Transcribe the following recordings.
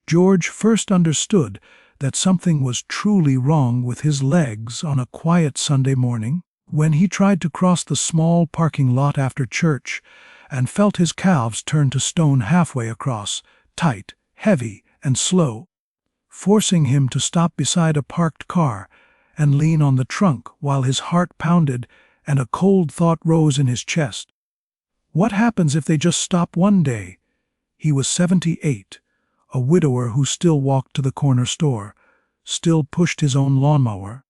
George first understood that something was truly wrong with his legs on a quiet Sunday morning when he tried to cross the small parking lot after church and felt his calves turn to stone halfway across, tight, heavy, and slow, forcing him to stop beside a parked car and lean on the trunk while his heart pounded and a cold thought rose in his chest. What happens if they just stop one day? He was 78, a widower who still walked to the corner store, still pushed his own lawnmower,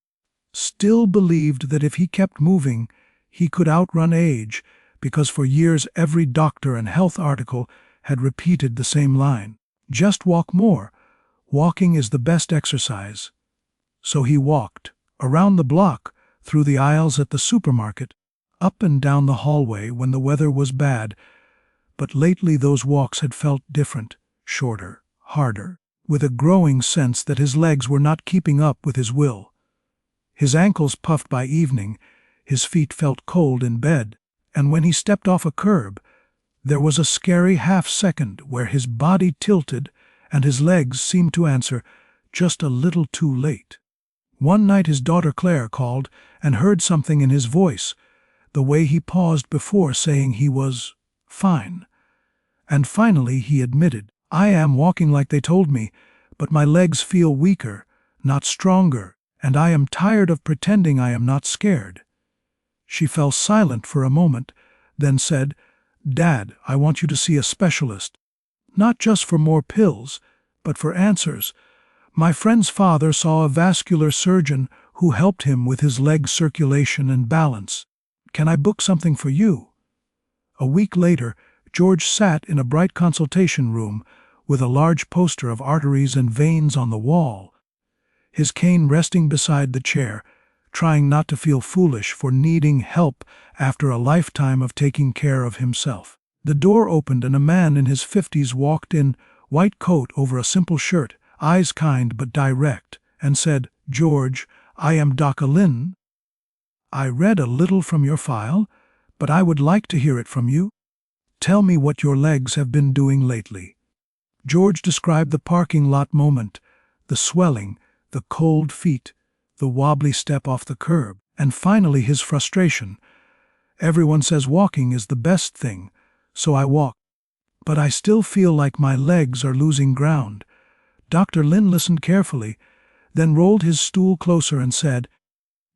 still believed that if he kept moving, he could outrun age, because for years every doctor and health article had repeated the same line. Just walk more. Walking is the best exercise. So he walked, around the block, through the aisles at the supermarket, up and down the hallway when the weather was bad, but lately those walks had felt different, shorter, harder, with a growing sense that his legs were not keeping up with his will. His ankles puffed by evening, his feet felt cold in bed, and when he stepped off a curb, there was a scary half-second where his body tilted and his legs seemed to answer just a little too late. One night his daughter Claire called and heard something in his voice, the way he paused before saying he was fine. And finally he admitted, "I am walking like they told me, but my legs feel weaker, not stronger, and I am tired of pretending I am not scared." She fell silent for a moment, then said, "Dad, I want you to see a specialist. Not just for more pills, but for answers. My friend's father saw a vascular surgeon who helped him with his leg circulation and balance. Can I book something for you?" A week later, George sat in a bright consultation room with a large poster of arteries and veins on the wall, his cane resting beside the chair, trying not to feel foolish for needing help after a lifetime of taking care of himself. The door opened and a man in his 50s walked in, white coat over a simple shirt, eyes kind but direct, and said, "George, I am Dr. Lin. I read a little from your file, but I would like to hear it from you. Tell me what your legs have been doing lately." George described the parking lot moment, the swelling, the cold feet, the wobbly step off the curb, and finally his frustration. "Everyone says walking is the best thing, so I walk. But I still feel like my legs are losing ground." Dr. Lin listened carefully, then rolled his stool closer and said,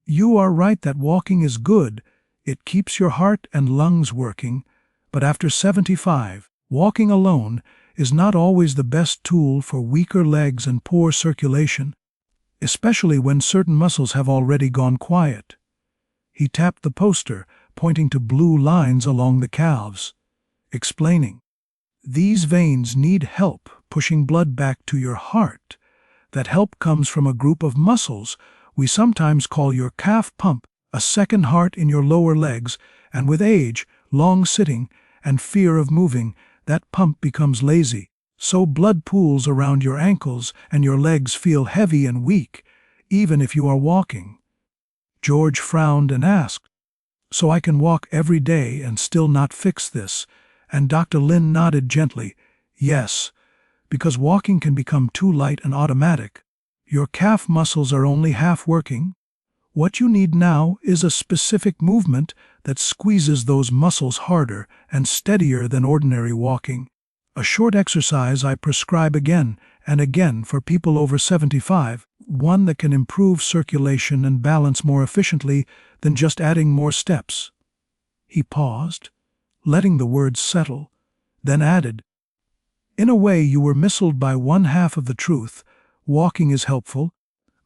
"You are right that walking is good. It keeps your heart and lungs working. But after 75, walking alone is not always the best tool for weaker legs and poor circulation, especially when certain muscles have already gone quiet." He tapped the poster, pointing to blue lines along the calves, explaining, "These veins need help pushing blood back to your heart. That help comes from a group of muscles we sometimes call your calf pump, a second heart in your lower legs, and with age, long sitting, and fear of moving, that pump becomes lazy. So blood pools around your ankles and your legs feel heavy and weak, even if you are walking." George frowned and asked, "So I can walk every day and still not fix this?" And Dr. Lin nodded gently, "Yes, because walking can become too light and automatic. Your calf muscles are only half working. What you need now is a specific movement that squeezes those muscles harder and steadier than ordinary walking. A short exercise I prescribe again and again for people over 75, one that can improve circulation and balance more efficiently than just adding more steps." He paused, letting the words settle, then added, "In a way you were misled by one half of the truth. Walking is helpful,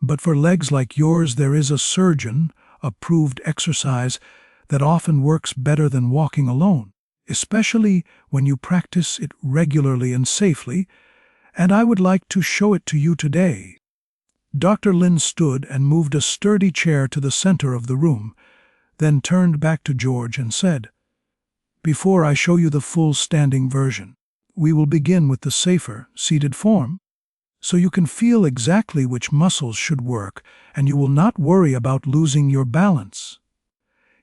but for legs like yours there is a surgeon-approved exercise that often works better than walking alone, especially when you practice it regularly and safely, and I would like to show it to you today." Dr. Lin stood and moved a sturdy chair to the center of the room, then turned back to George and said, "Before I show you the full standing version, we will begin with the safer, seated form, so you can feel exactly which muscles should work and you will not worry about losing your balance."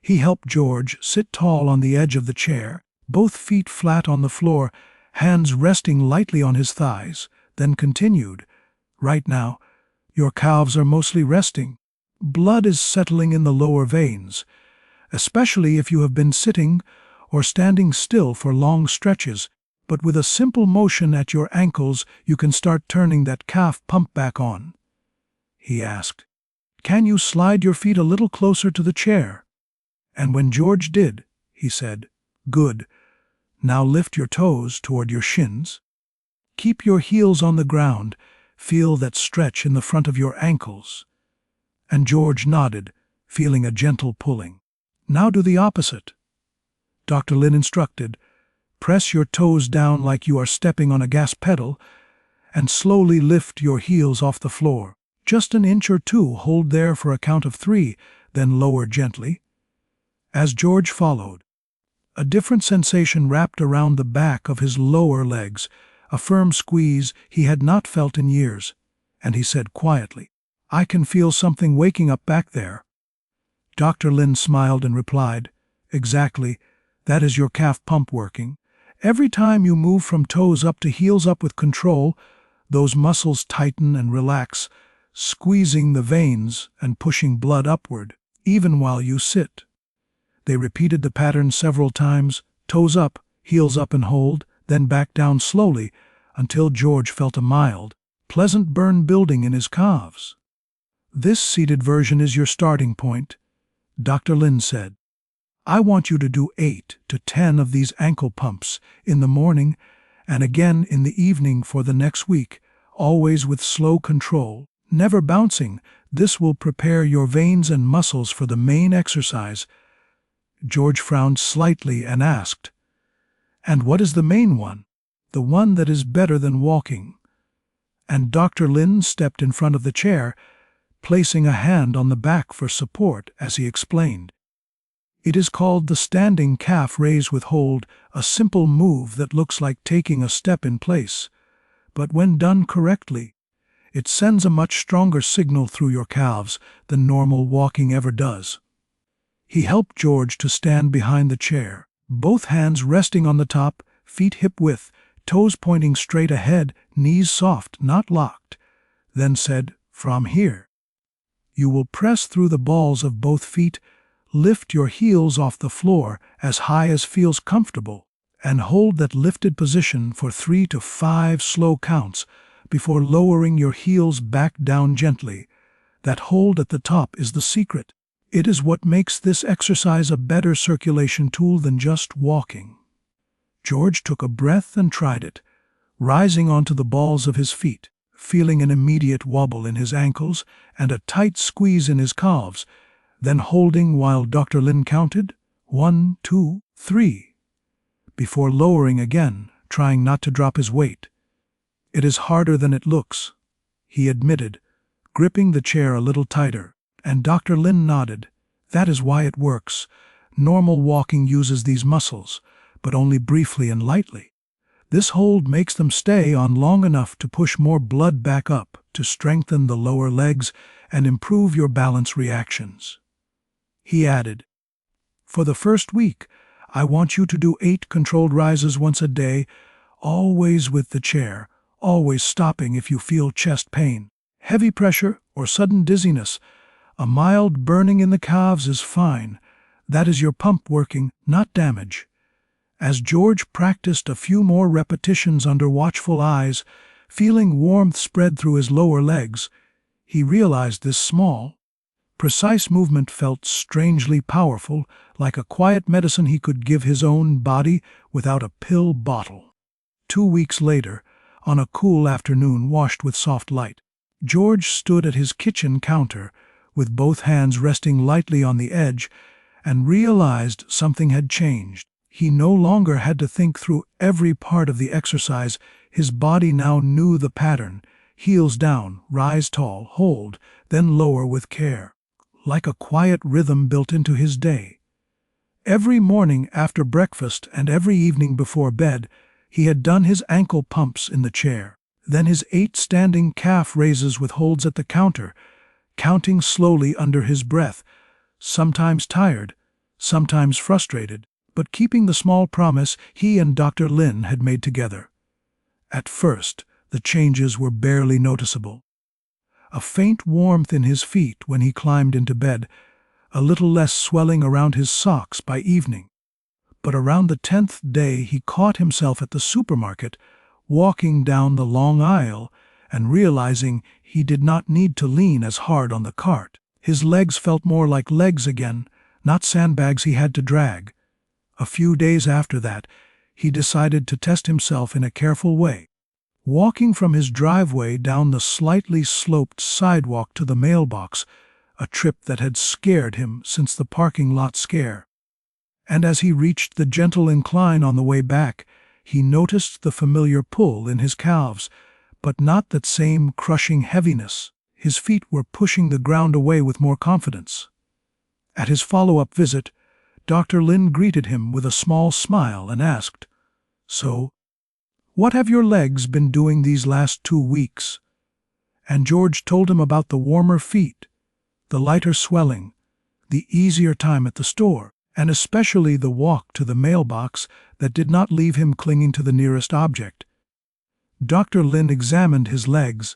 He helped George sit tall on the edge of the chair, both feet flat on the floor, hands resting lightly on his thighs, then continued, "Right now, your calves are mostly resting. Blood is settling in the lower veins, especially if you have been sitting or standing still for long stretches, but with a simple motion at your ankles you can start turning that calf pump back on." He asked, "Can you slide your feet a little closer to the chair?" And when George did, he said, "Good. Now lift your toes toward your shins. Keep your heels on the ground. Feel that stretch in the front of your ankles." And George nodded, feeling a gentle pulling. "Now do the opposite." Dr. Lin instructed, "Press your toes down like you are stepping on a gas pedal, and slowly lift your heels off the floor. Just an inch or two, hold there for a count of 3, then lower gently." As George followed, a different sensation wrapped around the back of his lower legs, a firm squeeze he had not felt in years, and he said quietly, "I can feel something waking up back there." Dr. Lin smiled and replied, "Exactly, that is your calf pump working. Every time you move from toes up to heels up with control, those muscles tighten and relax, squeezing the veins and pushing blood upward, even while you sit." They repeated the pattern several times, toes up, heels up and hold, then back down slowly, until George felt a mild, pleasant burn building in his calves. "This seated version is your starting point," Dr. Lin said. "I want you to do 8 to 10 of these ankle pumps in the morning and again in the evening for the next week, always with slow control, never bouncing. This will prepare your veins and muscles for the main exercise." George frowned slightly and asked, "And what is the main one? The one that is better than walking?" And Dr. Lin stepped in front of the chair, placing a hand on the back for support as he explained. "It is called the standing calf raise with hold, a simple move that looks like taking a step in place. But when done correctly, it sends a much stronger signal through your calves than normal walking ever does." He helped George to stand behind the chair, both hands resting on the top, feet hip-width, toes pointing straight ahead, knees soft, not locked, then said, "From here, you will press through the balls of both feet, lift your heels off the floor as high as feels comfortable, and hold that lifted position for 3 to 5 slow counts before lowering your heels back down gently. That hold at the top is the secret. It is what makes this exercise a better circulation tool than just walking." George took a breath and tried it, rising onto the balls of his feet, feeling an immediate wobble in his ankles and a tight squeeze in his calves, then holding while Dr. Lin counted 1, 2, 3, before lowering again, trying not to drop his weight. "It is harder than it looks," he admitted, gripping the chair a little tighter, and Dr. Lin nodded. "That is why it works. Normal walking uses these muscles, but only briefly and lightly. This hold makes them stay on long enough to push more blood back up, to strengthen the lower legs and improve your balance reactions." He added, "For the first week, I want you to do 8 controlled rises once a day, always with the chair, always stopping if you feel chest pain, heavy pressure, or sudden dizziness. A mild burning in the calves is fine. That is your pump working, not damage." As George practiced a few more repetitions under watchful eyes, feeling warmth spread through his lower legs, he realized this small, precise movement felt strangely powerful, like a quiet medicine he could give his own body without a pill bottle. 2 weeks later, on a cool afternoon washed with soft light, George stood at his kitchen counter, with both hands resting lightly on the edge, and realized something had changed. He no longer had to think through every part of the exercise. His body now knew the pattern: heels down, rise tall, hold, then lower with care, like a quiet rhythm built into his day. Every morning after breakfast and every evening before bed, he had done his ankle pumps in the chair, then his 8 standing calf raises with holds at the counter, counting slowly under his breath, sometimes tired, sometimes frustrated, but keeping the small promise he and Dr. Lin had made together. At first, the changes were barely noticeable. A faint warmth in his feet when he climbed into bed, a little less swelling around his socks by evening. But around the 10th day he caught himself at the supermarket, walking down the long aisle and realizing he did not need to lean as hard on the cart. His legs felt more like legs again, not sandbags he had to drag. A few days after that, he decided to test himself in a careful way. Walking from his driveway down the slightly sloped sidewalk to the mailbox, a trip that had scared him since the parking lot scare. And as he reached the gentle incline on the way back, he noticed the familiar pull in his calves, but not that same crushing heaviness. His feet were pushing the ground away with more confidence. At his follow-up visit, Dr. Lin greeted him with a small smile and asked, "So, what have your legs been doing these last 2 weeks?" And George told him about the warmer feet, the lighter swelling, the easier time at the store, and especially the walk to the mailbox that did not leave him clinging to the nearest object. Dr. Lin examined his legs,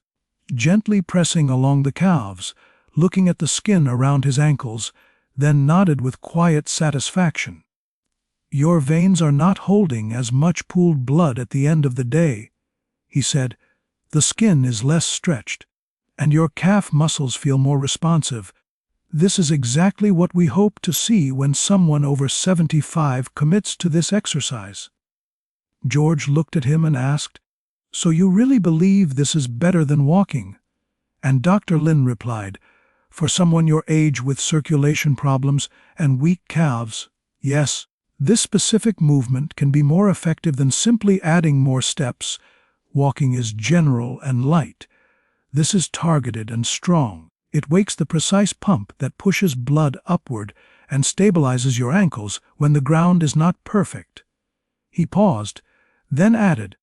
gently pressing along the calves, looking at the skin around his ankles, then nodded with quiet satisfaction. "Your veins are not holding as much pooled blood at the end of the day," he said. "The skin is less stretched, and your calf muscles feel more responsive. This is exactly what we hope to see when someone over 75 commits to this exercise." George looked at him and asked, "So you really believe this is better than walking?" And Dr. Lin replied, "For someone your age with circulation problems and weak calves, yes, this specific movement can be more effective than simply adding more steps. Walking is general and light. This is targeted and strong. It wakes the precise pump that pushes blood upward and stabilizes your ankles when the ground is not perfect." He paused, then added,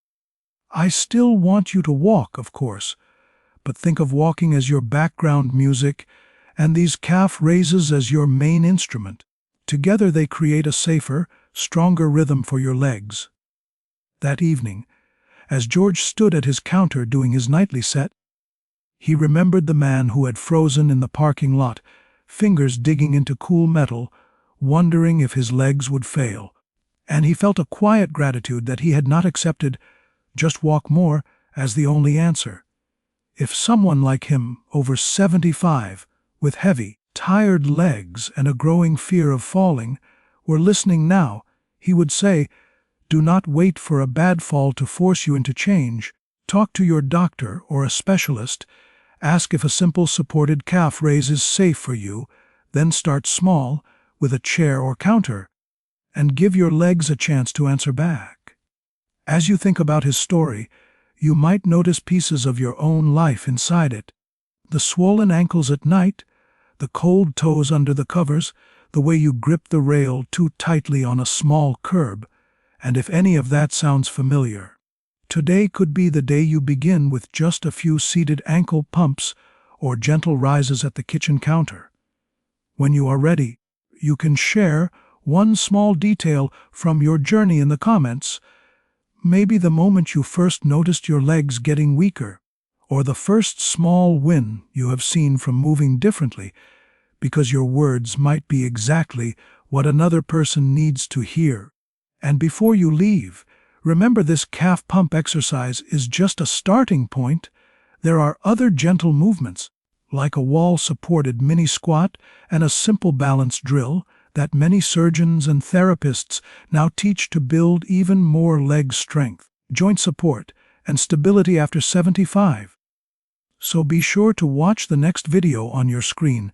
"I still want you to walk, of course, but think of walking as your background music and these calf raises as your main instrument. Together they create a safer, stronger rhythm for your legs." That evening, as George stood at his counter doing his nightly set, he remembered the man who had frozen in the parking lot, fingers digging into cool metal, wondering if his legs would fail. And he felt a quiet gratitude that he had not accepted "just walk more" as the only answer. If someone like him, over 75, with heavy, tired legs and a growing fear of falling, were listening now, he would say, "Do not wait for a bad fall to force you into change. Talk to your doctor or a specialist. Ask if a simple supported calf raise is safe for you, then start small, with a chair or counter, and give your legs a chance to answer back." As you think about his story, you might notice pieces of your own life inside it. The swollen ankles at night, the cold toes under the covers, the way you grip the rail too tightly on a small curb, and if any of that sounds familiar, today could be the day you begin with just a few seated ankle pumps or gentle rises at the kitchen counter. When you are ready, you can share one small detail from your journey in the comments. Maybe the moment you first noticed your legs getting weaker, or the first small win you have seen from moving differently, because your words might be exactly what another person needs to hear. And before you leave, remember this calf pump exercise is just a starting point. There are other gentle movements, like a wall-supported mini squat and a simple balance drill, that many surgeons and therapists now teach to build even more leg strength, joint support, and stability after 75. So be sure to watch the next video on your screen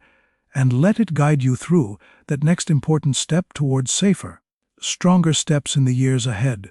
and let it guide you through that next important step towards safer, stronger steps in the years ahead.